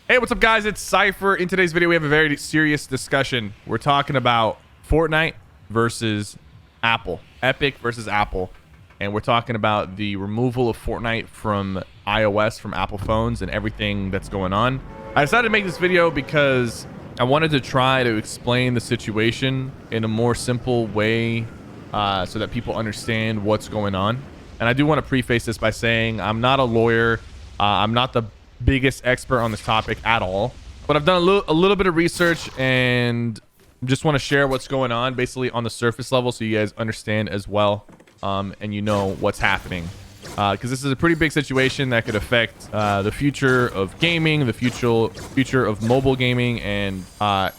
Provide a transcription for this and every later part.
Hey, what's up, guys? It's Cypher. In today's video, we have a very serious discussion. We're talking about Fortnite versus Apple, Epic versus Apple, and we're talking about the removal of Fortnite from iOS, from Apple phones, and everything that's going on. I decided to make this video because I wanted to try to explain the situation in a more simple way so that people understand what's going on. And I do want to preface this by saying I'm not a lawyer. I'm not the biggest expert on this topic at all, but I've done a little bit of research and just want to share what's going on basically on the surface level so you guys understand as well, and you know what's happening, because this is a pretty big situation that could affect the future of gaming, the future of mobile gaming, and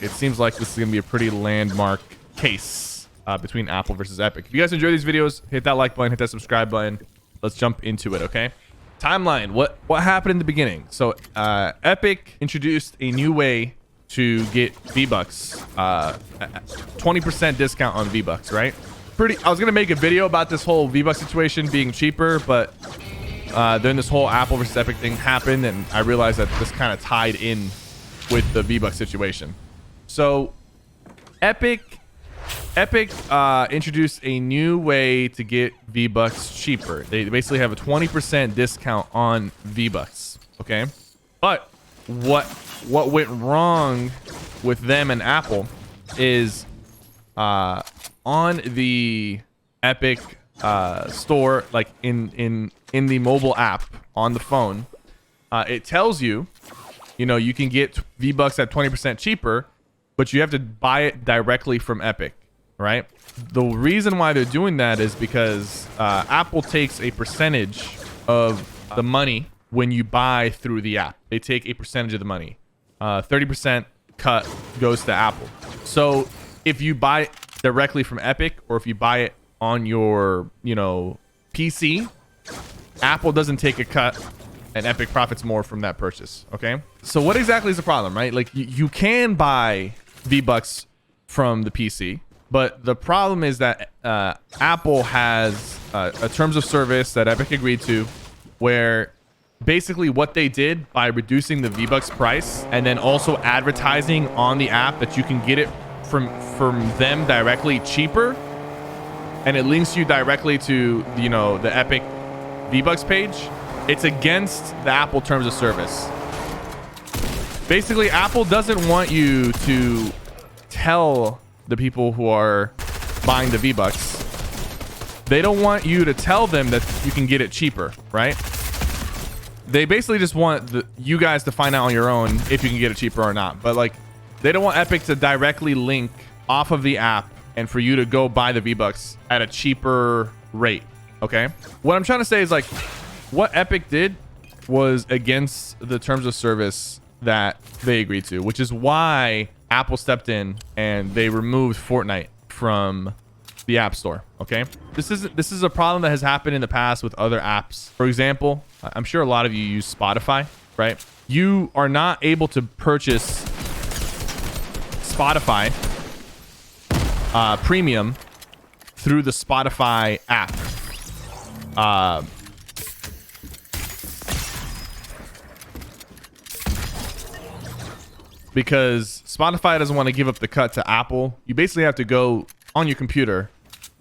it seems like this is gonna be a pretty landmark case between Apple versus Epic. If you guys enjoy these videos, hit that like button, hit that subscribe button. Let's jump into it. Okay, timeline. What happened in the beginning? So Epic introduced a new way to get V-Bucks, 20% discount on V-Bucks, right? I was gonna make a video about this whole V-Bucks situation being cheaper, but then this whole Apple versus Epic thing happened, and I realized that this kind of tied in with the V-Bucks situation. So Epic introduced a new way to get V-Bucks cheaper. They basically have a 20% discount on V-Bucks, okay? But what went wrong with them and Apple is on the Epic store, like in the mobile app on the phone, it tells you, you can get V-Bucks at 20% cheaper, but you have to buy it directly from Epic, right? The reason why they're doing that is because Apple takes a percentage of the money when you buy through the app. They take a percentage of the money. 30% cut goes to Apple. So if you buy it directly from Epic, or if you buy it on your, PC, Apple doesn't take a cut, and Epic profits more from that purchase. Okay, so what exactly is the problem, right? Like you can buy V-Bucks from the PC, but the problem is that Apple has a terms of service that Epic agreed to, where basically what they did by reducing the V-Bucks price and then also advertising on the app that you can get it from them directly cheaper, and it links you directly to the Epic V-Bucks page. It's against the Apple terms of service. Basically, Apple doesn't want you to tell the people who are buying the V-Bucks. They don't want you to tell them that you can get it cheaper, right? They basically just want you guys to find out on your own if you can get it cheaper or not. But like, they don't want Epic to directly link off of the app and for you to go buy the V-Bucks at a cheaper rate. Okay, what I'm trying to say is, like, what Epic did was against the terms of service that they agreed to, which is why Apple stepped in and they removed Fortnite from the App Store. Okay, this is a problem that has happened in the past with other apps. For example, I'm sure a lot of you use Spotify, right? You are not able to purchase Spotify premium through the Spotify app. Because Spotify doesn't want to give up the cut to Apple. You basically have to go on your computer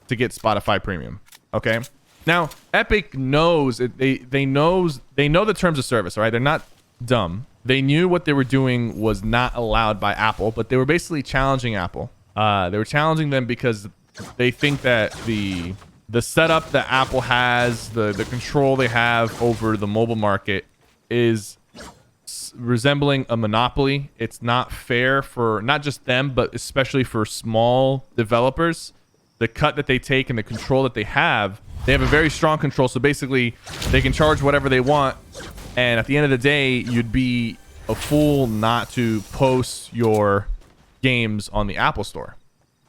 to get Spotify premium. Okay, now Epic knows it. They know the terms of service. All right, they're not dumb. They knew what they were doing was not allowed by Apple, but they were basically challenging Apple. They were challenging them because they think that the setup that Apple has, the control they have over the mobile market, is resembling a monopoly. It's not fair for not just them, but especially for small developers. The cut that they take and the control that they have a very strong control. So basically, they can charge whatever they want, and at the end of the day, you'd be a fool not to post your games on the Apple Store.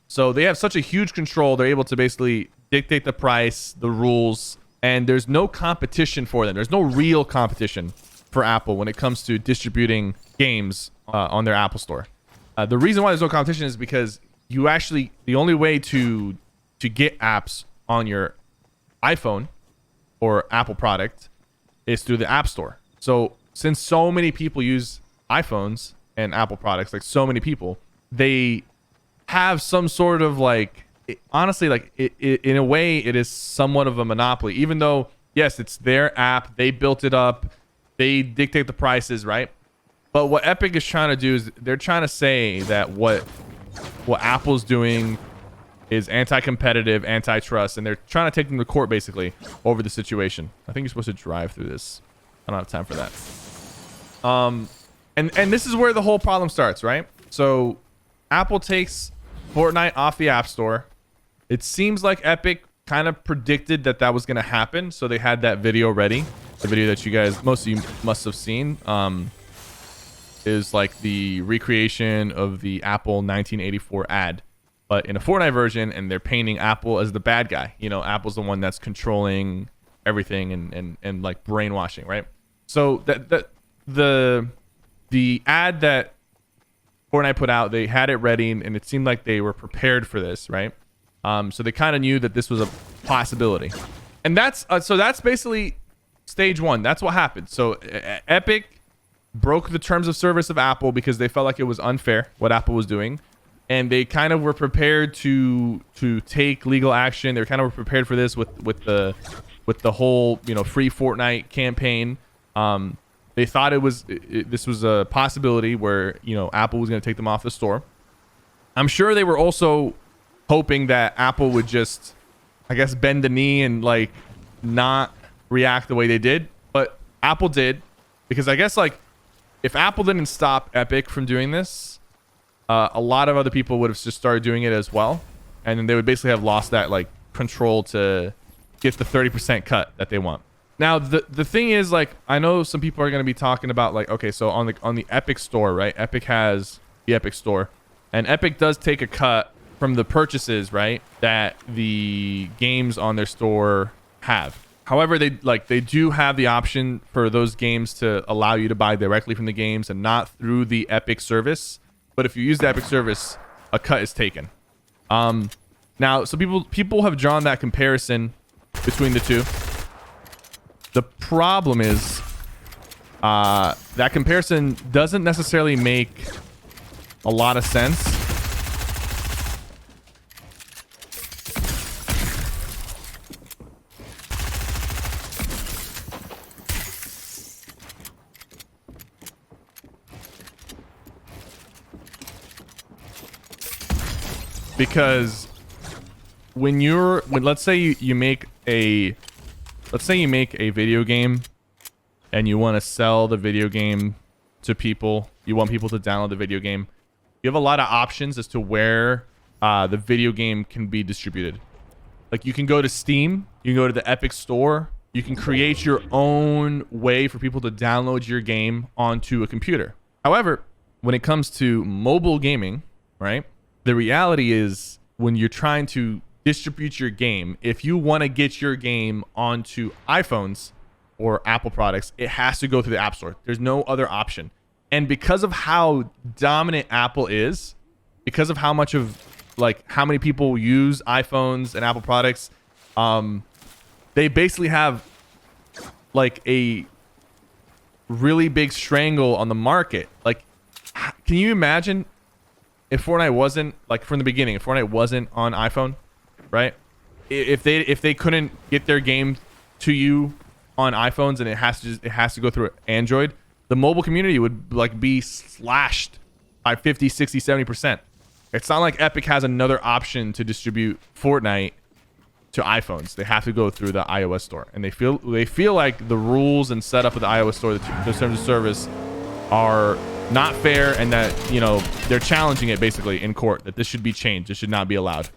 So they have such a huge control. They're able to basically dictate the price, the rules, and there's no competition for them. There's no real competition for Apple when it comes to distributing games on their Apple Store. The reason why there's no competition is because the only way to get apps on your iPhone or Apple product is through the App Store. So since so many people use iPhones and Apple products, like so many people, they have some sort of like, honestly, like in a way, it is somewhat of a monopoly, even though, yes, it's their app. They built it up. They dictate the prices, right? But what Epic is trying to do is they're trying to say that what Apple's doing is anti-competitive, antitrust, and they're trying to take them to court basically over the situation. I think you're supposed to drive through this. I don't have time for that. And this is where the whole problem starts, right? So Apple takes Fortnite off the App Store. It seems like Epic kind of predicted that that was going to happen, so they had that video ready. The video that you guys, most of you must have seen, is like the recreation of the Apple 1984 ad, but in a Fortnite version, and they're painting Apple as the bad guy. You know, Apple's the one that's controlling everything and like brainwashing, right? So the ad that Fortnite put out, they had it ready, and it seemed like they were prepared for this, right? So they kind of knew that this was a possibility, and that's basically stage one. That's what happened. So Epic broke the terms of service of Apple because they felt like it was unfair what Apple was doing, and they kind of were prepared to take legal action. They kind of were prepared for this with the whole, you know, free Fortnite campaign. They thought this was a possibility where, you know, Apple was going to take them off the store. I'm sure they were also hoping that Apple would just, I guess, bend the knee and like not react the way they did, but Apple did, because I guess like if Apple didn't stop Epic from doing this, a lot of other people would have just started doing it as well, and then they would basically have lost that like control to get the 30% cut that they want. Now the thing is, like, I know some people are going to be talking about like, okay, so on the Epic store, right? Epic has the Epic store, and Epic does take a cut from the purchases, right, that the games on their store have. However, they do have the option for those games to allow you to buy directly from the games and not through the Epic service. But if you use the Epic service, a cut is taken. Now, so people have drawn that comparison between the two. The problem is that comparison doesn't necessarily make a lot of sense. Because let's say you make a video game and you want to sell the video game to people, you want people to download the video game, you have a lot of options as to where the video game can be distributed. Like, you can go to Steam, you can go to the Epic store, you can create your own way for people to download your game onto a computer. However, when it comes to mobile gaming, right, the reality is when you're trying to distribute your game, if you want to get your game onto iPhones or Apple products, it has to go through the App Store. There's no other option. And because of how dominant Apple is, because of how much of like how many people use iPhones and Apple products, they basically have like a really big strangle on the market. Like, can you imagine if Fortnite wasn't, like, from the beginning, if Fortnite wasn't on iPhone, right? If they couldn't get their game to you on iPhones and it has to go through Android, the mobile community would like be slashed by 50, 60, 70%. It's not like Epic has another option to distribute Fortnite to iPhones. They have to go through the iOS store, and they feel like the rules and setup of the iOS store, the terms of service, are not fair, and that, you know, they're challenging it basically in court, that this should be changed. This should not be allowed.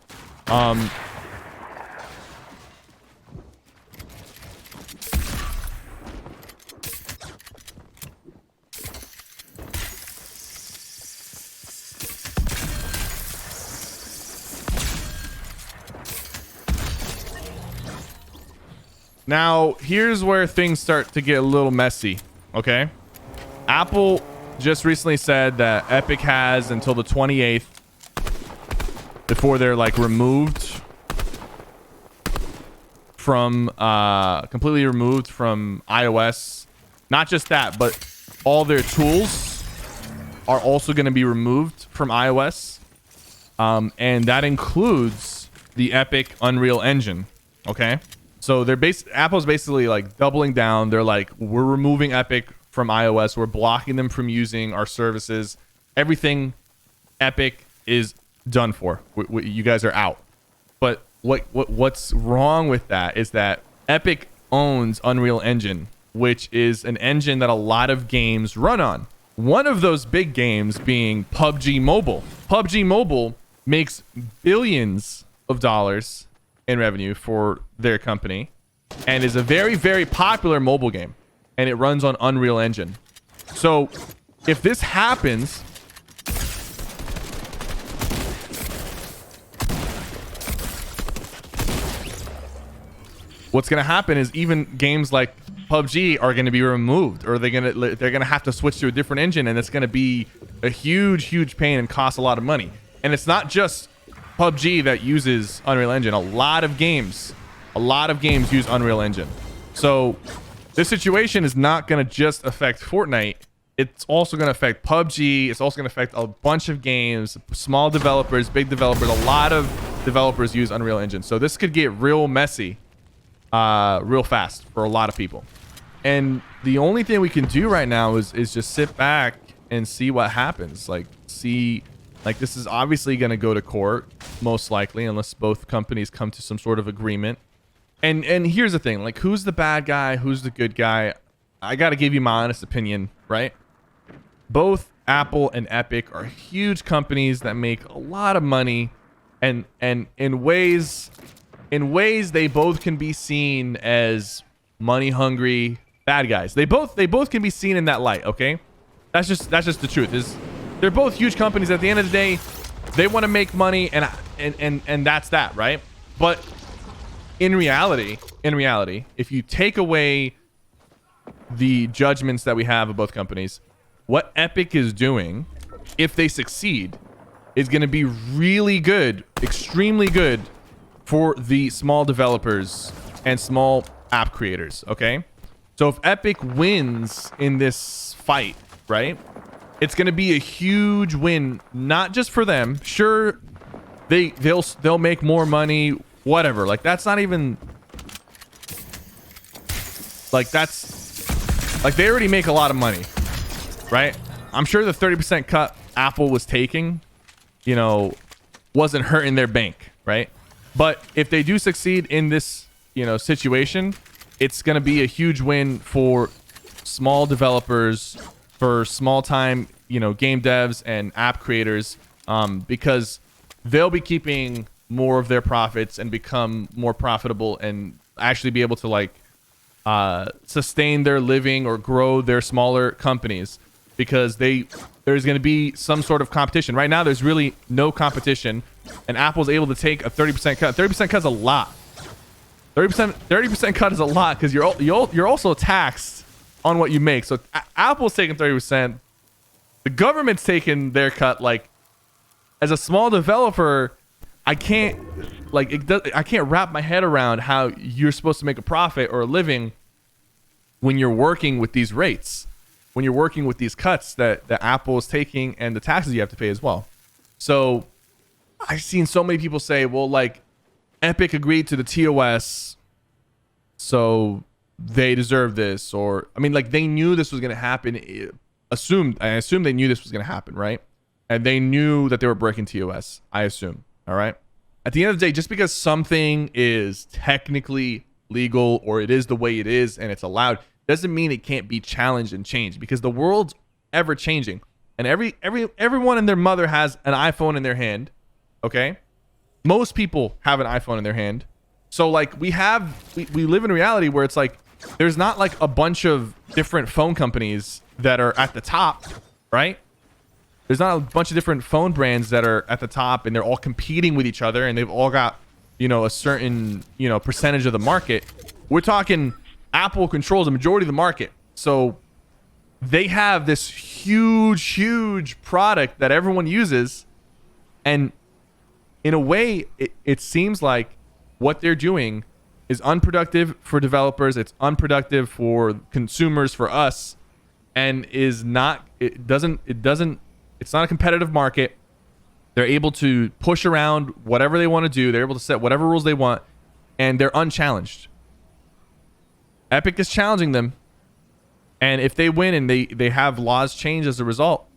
Now, here's where things start to get a little messy, okay? Apple just recently said that Epic has until the 28th before they're like removed from completely removed from iOS. Not just that, but all their tools are also going to be removed from iOS. And that includes the Epic Unreal Engine. Okay. So Apple's basically like doubling down. They're like, we're removing Epic from iOS. We're blocking them from using our services. Everything Epic is done for. You guys are out. But what's wrong with that is that Epic owns Unreal Engine, which is an engine that a lot of games run on. One of those big games being PUBG Mobile. PUBG Mobile makes billions of dollars in revenue for their company and is a very, very popular mobile game, and it runs on Unreal Engine. So if this happens, what's going to happen is even games like PUBG are going to be removed, or they're going to have to switch to a different engine, and it's going to be a huge pain and cost a lot of money. And it's not just PUBG that uses Unreal Engine. A lot of games use Unreal Engine. So this situation is not going to just affect Fortnite. It's also going to affect PUBG. It's also going to affect a bunch of games, small developers, big developers. A lot of developers use Unreal Engine. So this could get real messy real fast for a lot of people. And the only thing we can do right now is just sit back and see what happens. Like this is obviously going to go to court, most likely, unless both companies come to some sort of agreement. And here's the thing, like, who's the bad guy? Who's the good guy? I got to give you my honest opinion, right? Both Apple and Epic are huge companies that make a lot of money, and in ways they both can be seen as money hungry bad guys. They both can be seen in that light, okay? That's just the truth. Is they're both huge companies. At the end of the day, they want to make money, and that's that, right? But in reality, if you take away the judgments that we have of both companies, what Epic is doing, if they succeed, is going to be really good, extremely good for the small developers and small app creators, okay? So if Epic wins in this fight, right, it's going to be a huge win, not just for them. Sure, they'll make more money, whatever. Like, that's not even, like, that's, like, they already make a lot of money, right? I'm sure the 30% cut Apple was taking, you know, wasn't hurting their bank, right? But if they do succeed in this, you know, situation, it's going to be a huge win for small developers, for small time, you know, game devs and app creators, because they'll be keeping more of their profits and become more profitable and actually be able to, like, sustain their living or grow their smaller companies, because there's going to be some sort of competition. Right now, there's really no competition, and Apple's able to take a 30% cut. 30% cut is a lot. 30% cut is a lot, because you're also taxed on what you make. So Apple's taking 30%. The government's taking their cut. Like, as a small developer, I can't wrap my head around how you're supposed to make a profit or a living when you're working with these rates, when you're working with these cuts that Apple is taking, and the taxes you have to pay as well. So I've seen so many people say, well, like, Epic agreed to the TOS, so they deserve this. Or, I mean, like, they knew this was going to happen. I assume they knew this was going to happen, right? And they knew that they were breaking TOS, I assume. All right. At the end of the day, just because something is technically legal, or it is the way it is and it's allowed, doesn't mean it can't be challenged and changed, because the world's ever changing, and everyone and their mother has an iPhone in their hand. Okay. Most people have an iPhone in their hand. So, like, we live in a reality where it's like, there's not like a bunch of different phone companies that are at the top, right? There's not a bunch of different phone brands that are at the top, and they're all competing with each other, and they've all got, you know, a certain, you know, percentage of the market. We're talking Apple controls a majority of the market. So they have this huge product that everyone uses. And in a way, it seems like what they're doing is unproductive for developers. It's unproductive for consumers, for us, and is not, it doesn't It's not a competitive market. They're able to push around whatever they want to do. They're able to set whatever rules they want, and they're unchallenged. Epic is challenging them, and if they win and they have laws change as a result,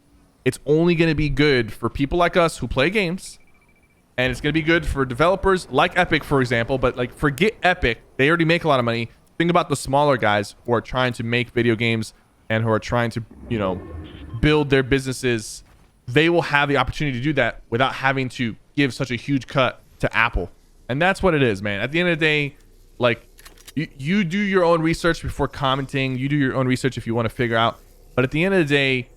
it's only going to be good for people like us who play games, and it's going to be good for developers like Epic, for example. But like, forget Epic. They already make a lot of money. Think about the smaller guys who are trying to make video games and who are trying to, you know, build their businesses. They will have the opportunity to do that without having to give such a huge cut to Apple. And that's what it is, man. At the end of the day, like, you do your own research before commenting. You do your own research if you want to figure out. But at the end of the day,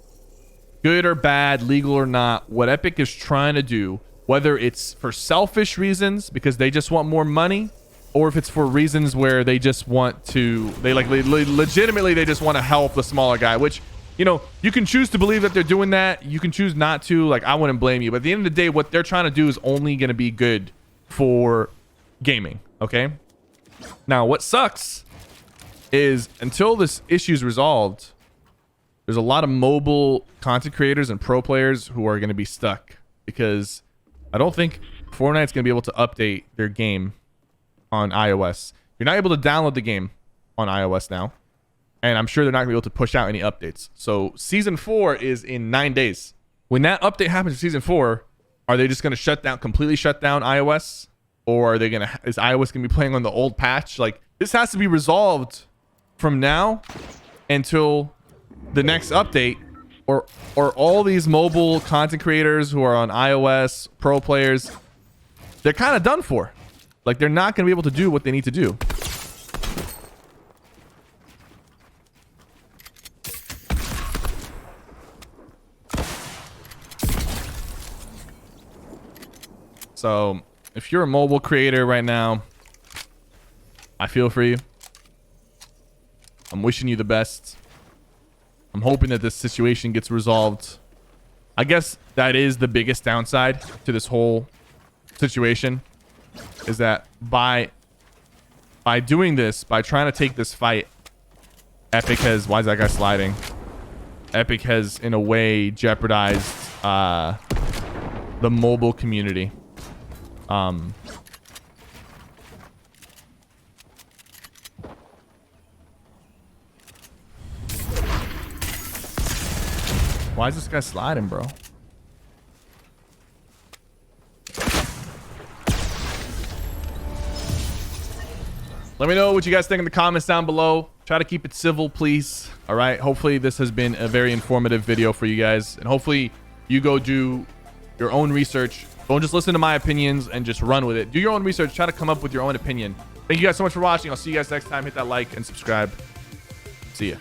good or bad, legal or not, what Epic is trying to do, whether it's for selfish reasons because they just want more money, or if it's for reasons where they just want to, legitimately they just want to help the smaller guy, which, you know, you can choose to believe that they're doing that. You can choose not to. Like, I wouldn't blame you. But at the end of the day, what they're trying to do is only going to be good for gaming. Okay. Now, what sucks is until this issue is resolved, there's a lot of mobile content creators and pro players who are going to be stuck because I don't think Fortnite's going to be able to update their game on iOS. You're not able to download the game on iOS now. And I'm sure they're not going to be able to push out any updates. So season 4 is in 9 days. When that update happens for season 4, are they just going to completely shut down iOS? Or are they going to, is iOS going to be playing on the old patch? Like, this has to be resolved from now until the next update, or all these mobile content creators who are on iOS, pro players, they're kind of done for. Like, they're not going to be able to do what they need to do. So if you're a mobile creator right now, I feel for you. I'm wishing you the best. I'm hoping that this situation gets resolved. I guess that is the biggest downside to this whole situation, is that by doing this, by trying to take this fight, Epic has, why is that guy sliding? Epic has in a way jeopardized the mobile community. Why is this guy sliding, bro? Let me know what you guys think in the comments down below. Try to keep it civil, please. All right. Hopefully this has been a very informative video for you guys, and hopefully you go do your own research. Don't just listen to my opinions and just run with it. Do your own research. Try to come up with your own opinion. Thank you guys so much for watching. I'll see you guys next time. Hit that like and subscribe. See ya.